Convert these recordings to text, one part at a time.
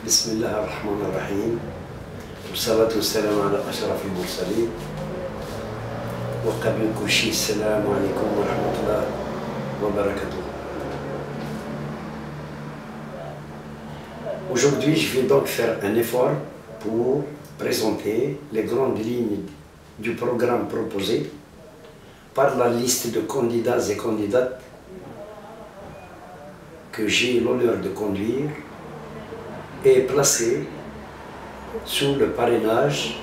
بسم الله الرحمن الرحيم والصلاة والسلام على أشرف المرسلين وقبل كل شيء السلام عليكم ورحمة الله وبركاته. Aujourd'hui, je vais donc faire un effort pour présenter les grandes lignes du programme proposé par la liste de candidats et candidates que j'ai l'honneur de conduire et placé sous le parrainage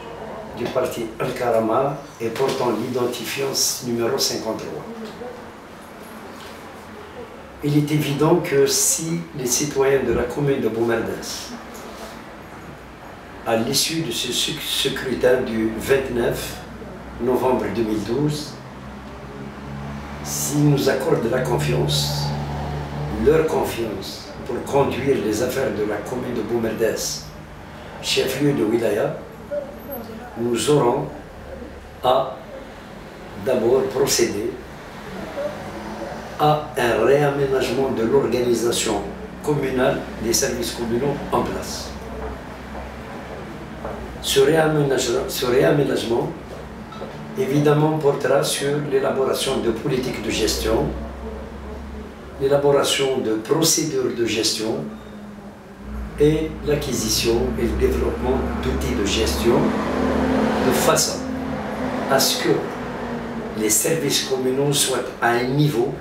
du parti Al-Karama et portant l'identifiant numéro 53. Il est évident que si les citoyens de la commune de Boumerdès, à l'issue de ce scrutin du 29 novembre 2012, s'ils nous accordent la confiance, leur confiance, pour conduire les affaires de la commune de Boumerdès, chef-lieu de Wilaya, nous aurons à d'abord procéder à un réaménagement de l'organisation communale des services communaux en place. Ce réaménagement, évidemment, portera sur l'élaboration de politiques de gestion, l'élaboration de procédures de gestion et l'acquisition et le développement d'outils de gestion de façon à ce que les services communaux soient à un niveau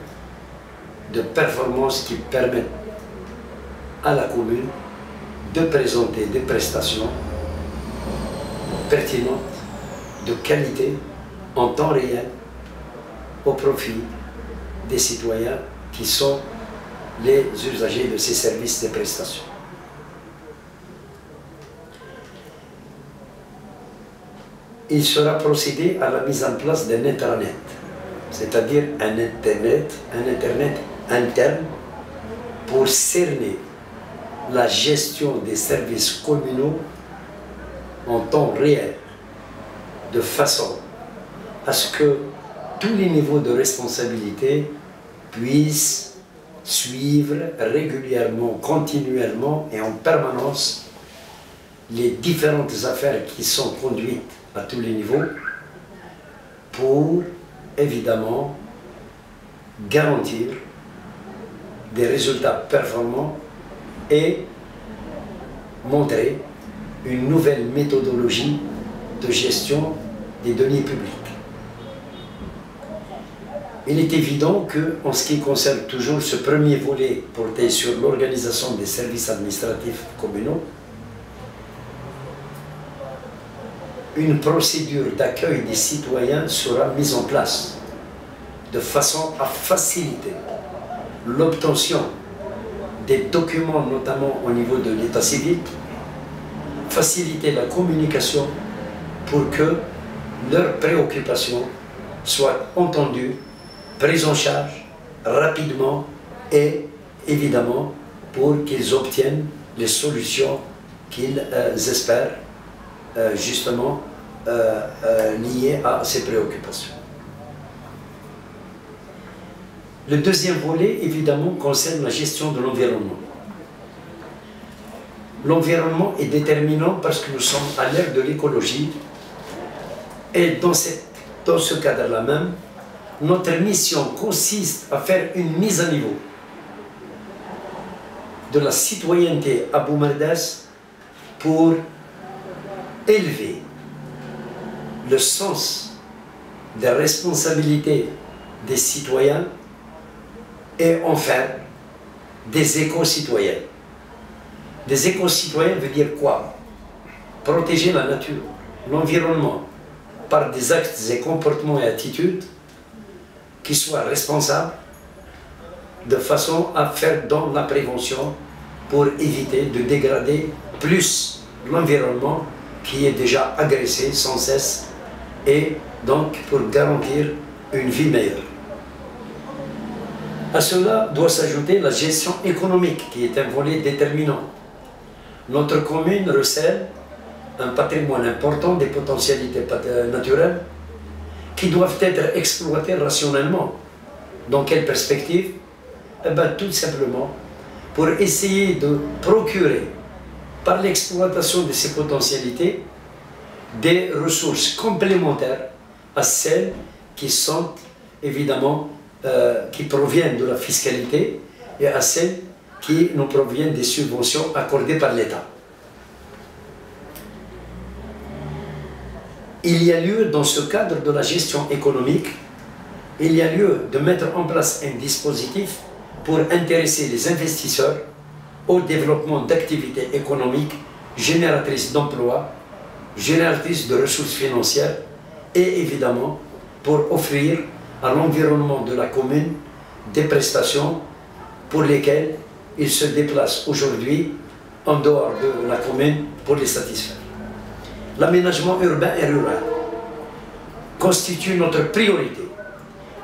de performance qui permette à la commune de présenter des prestations pertinentes, de qualité, en temps réel, au profit des citoyens qui sont les usagers de ces services et prestations. Il sera procédé à la mise en place d'un intranet, c'est-à-dire un internet interne pour cerner la gestion des services communaux en temps réel, de façon à ce que tous les niveaux de responsabilité puissent suivre régulièrement, continuellement et en permanence les différentes affaires qui sont conduites à tous les niveaux pour évidemment garantir des résultats performants et montrer une nouvelle méthodologie de gestion des deniers publics. Il est évident que, en ce qui concerne toujours ce premier volet porté sur l'organisation des services administratifs communaux, une procédure d'accueil des citoyens sera mise en place de façon à faciliter l'obtention des documents, notamment au niveau de l'état civil, faciliter la communication pour que leurs préoccupations soient entendues, prises en charge rapidement et évidemment pour qu'ils obtiennent les solutions qu'ils espèrent justement liées à ces préoccupations. Le deuxième volet, évidemment, concerne la gestion de l'environnement. L'environnement est déterminant parce que nous sommes à l'ère de l'écologie et dans ce cadre-là même, notre mission consiste à faire une mise à niveau de la citoyenneté à Boumerdès pour élever le sens des responsabilités des citoyens et en faire des éco-citoyens. Des éco-citoyens veut dire quoi? Protéger la nature, l'environnement, par des actes et comportements et attitudes qui soient responsables de façon à faire dans la prévention pour éviter de dégrader plus l'environnement qui est déjà agressé sans cesse et donc pour garantir une vie meilleure. À cela doit s'ajouter la gestion économique qui est un volet déterminant. Notre commune recèle un patrimoine important des potentialités naturelles qui doivent être exploitées rationnellement. Dans quelle perspective? Eh bien, tout simplement pour essayer de procurer par l'exploitation de ces potentialités, des ressources complémentaires à celles qui sont évidemment, qui proviennent de la fiscalité et à celles qui nous proviennent des subventions accordées par l'État. Il y a lieu, dans ce cadre de la gestion économique, il y a lieu de mettre en place un dispositif pour intéresser les investisseurs au développement d'activités économiques génératrices d'emplois, génératrices de ressources financières et évidemment pour offrir à l'environnement de la commune des prestations pour lesquelles il se déplace aujourd'hui en dehors de la commune pour les satisfaire. L'aménagement urbain et rural constitue notre priorité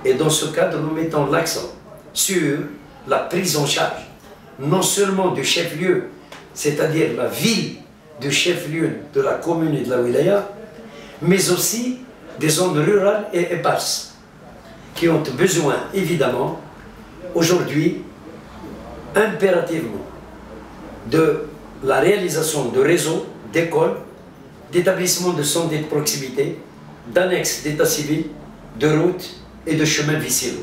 et dans ce cadre nous mettons l'accent sur la prise en charge non seulement du chef-lieu, c'est-à-dire la ville du chef-lieu de la commune et de la wilaya, mais aussi des zones rurales et éparses qui ont besoin évidemment aujourd'hui impérativement de la réalisation de réseaux, d'écoles, d'établissements de santé de proximité, d'annexes d'état civil, de routes et de chemins vicinaux.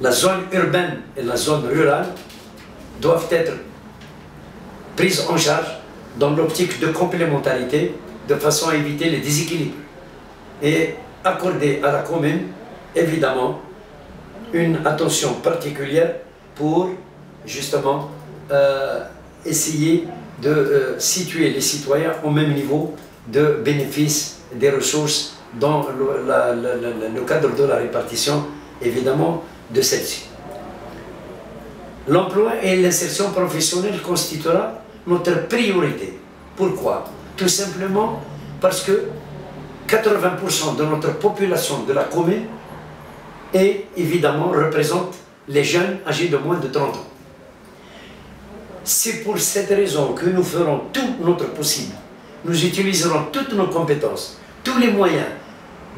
La zone urbaine et la zone rurale doivent être prises en charge dans l'optique de complémentarité de façon à éviter les déséquilibres et accorder à la commune évidemment une attention particulière pour justement essayer de situer les citoyens au même niveau de bénéfice des ressources dans le cadre de la répartition évidemment de celle-ci. L'emploi et l'insertion professionnelle constituera notre priorité. Pourquoi? Tout simplement parce que 80% de notre population de la commune et évidemment représente les jeunes âgés de moins de 30 ans. C'est pour cette raison que nous ferons tout notre possible. Nous utiliserons toutes nos compétences, tous les moyens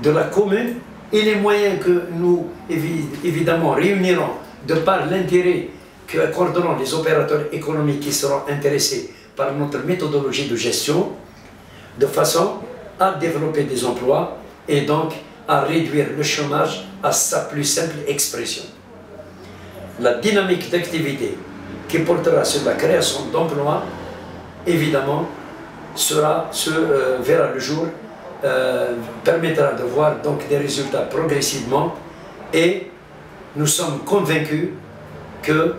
de la commune et les moyens que nous évidemment réunirons de par l'intérêt qu'accorderont les opérateurs économiques qui seront intéressés par notre méthodologie de gestion, de façon à développer des emplois et donc à réduire le chômage à sa plus simple expression. La dynamique d'activité qui portera sur la création d'emplois, évidemment, verra le jour, permettra de voir donc des résultats progressivement et nous sommes convaincus que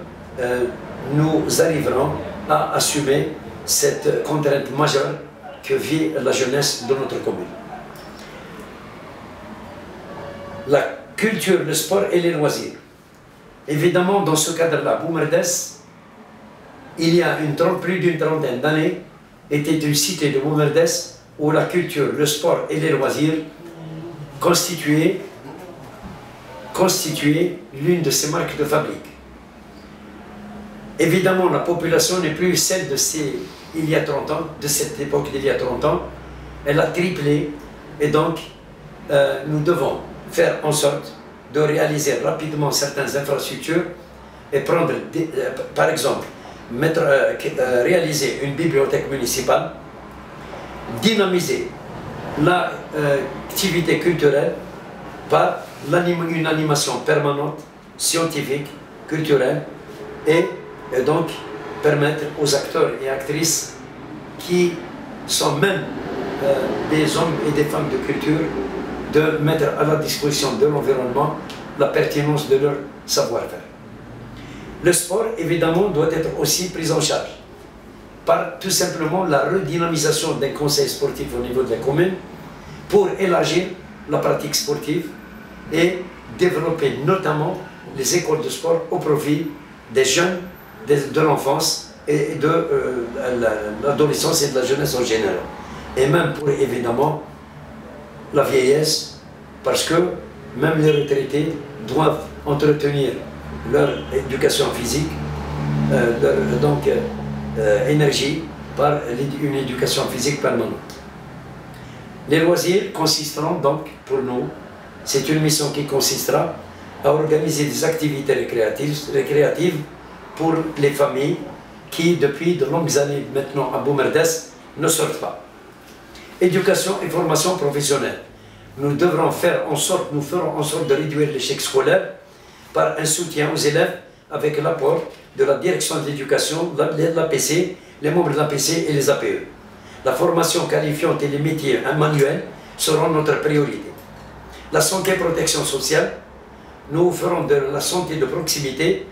nous arriverons à assumer cette contrainte majeure que vit la jeunesse de notre commune. La culture, le sport et les loisirs. Évidemment, dans ce cadre-là, Boumerdes, il y a plus d'une trentaine d'années, était une cité de Boumerdes où la culture, le sport et les loisirs constituaient l'une de ses marques de fabrique. Évidemment, la population n'est plus celle de il y a 30 ans, de cette époque d'il y a 30 ans. Elle a triplé et donc nous devons faire en sorte de réaliser rapidement certaines infrastructures et prendre, par exemple, réaliser une bibliothèque municipale, dynamiser l'activité culturelle par une animation permanente, scientifique, culturelle et donc permettre aux acteurs et actrices qui sont même des hommes et des femmes de culture de mettre à la disposition de l'environnement la pertinence de leur savoir-faire. Le sport, évidemment, doit être aussi pris en charge par tout simplement la redynamisation d'un conseil sportif au niveau de la commune pour élargir la pratique sportive et développer notamment les écoles de sport au profit des jeunes, de l'enfance et de l'adolescence et de la jeunesse en général. Et même pour évidemment la vieillesse, parce que même les retraités doivent entretenir leur éducation physique, énergie par une éducation physique permanente. Les loisirs consisteront donc pour nous, c'est une mission qui consistera à organiser des activités récréatives pour les familles qui, depuis de longues années maintenant à Boumerdès, ne sortent pas. Éducation et formation professionnelle. Nous devrons faire en sorte, nous ferons en sorte de réduire l'échec scolaire par un soutien aux élèves avec l'apport de la direction de l'éducation, l'APC, les membres de l'APC et les APE. La formation qualifiante et les métiers manuels seront notre priorité. La santé et protection sociale, nous ferons de la santé de proximité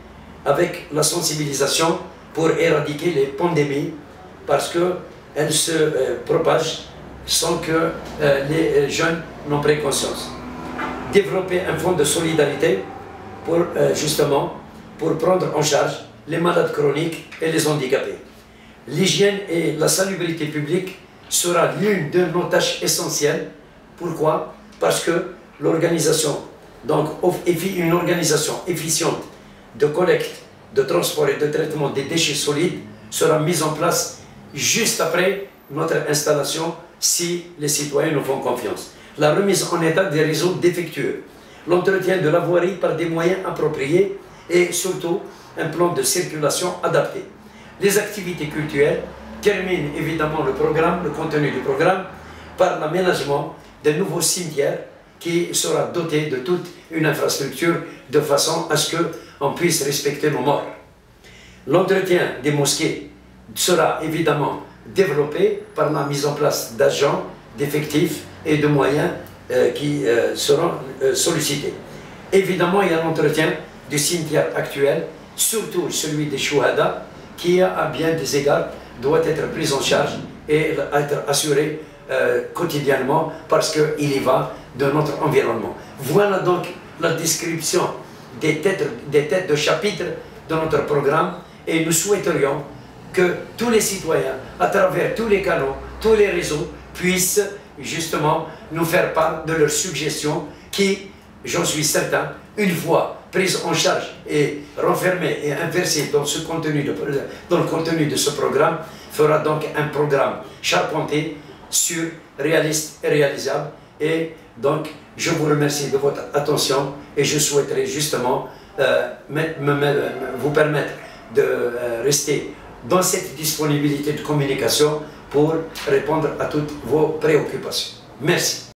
avec la sensibilisation pour éradiquer les pandémies parce qu'elles se propagent sans que les jeunes n'en prennent conscience. Développer un fonds de solidarité pour justement pour prendre en charge les malades chroniques et les handicapés. L'hygiène et la salubrité publique sera l'une de nos tâches essentielles. Pourquoi? Parce que l'organisation, donc une organisation efficiente de collecte, de transport et de traitement des déchets solides sera mise en place juste après notre installation si les citoyens nous font confiance. La remise en état des réseaux défectueux, l'entretien de la voirie par des moyens appropriés et surtout un plan de circulation adapté. Les activités culturelles terminent évidemment le contenu du programme par l'aménagement de nouveaux cimetières qui sera doté de toute une infrastructure de façon à ce qu'on puisse respecter nos morts. L'entretien des mosquées sera évidemment développé par la mise en place d'agents, d'effectifs et de moyens qui seront sollicités. Évidemment, il y a l'entretien du cimetière actuel, surtout celui des Chouhada, qui à bien des égards doit être pris en charge et être assuré quotidiennement parce qu'il y va de notre environnement. Voilà donc la description des têtes de chapitre de notre programme et nous souhaiterions que tous les citoyens, à travers tous les canaux, tous les réseaux, puissent justement nous faire part de leurs suggestions qui, j'en suis certain, une fois prises en charge et renfermées et inversées dans le contenu de ce programme, fera donc un programme charpenté, sûr, réaliste et réalisable. Et donc, je vous remercie de votre attention et je souhaiterais justement vous permettre de rester dans cette disponibilité de communication pour répondre à toutes vos préoccupations. Merci.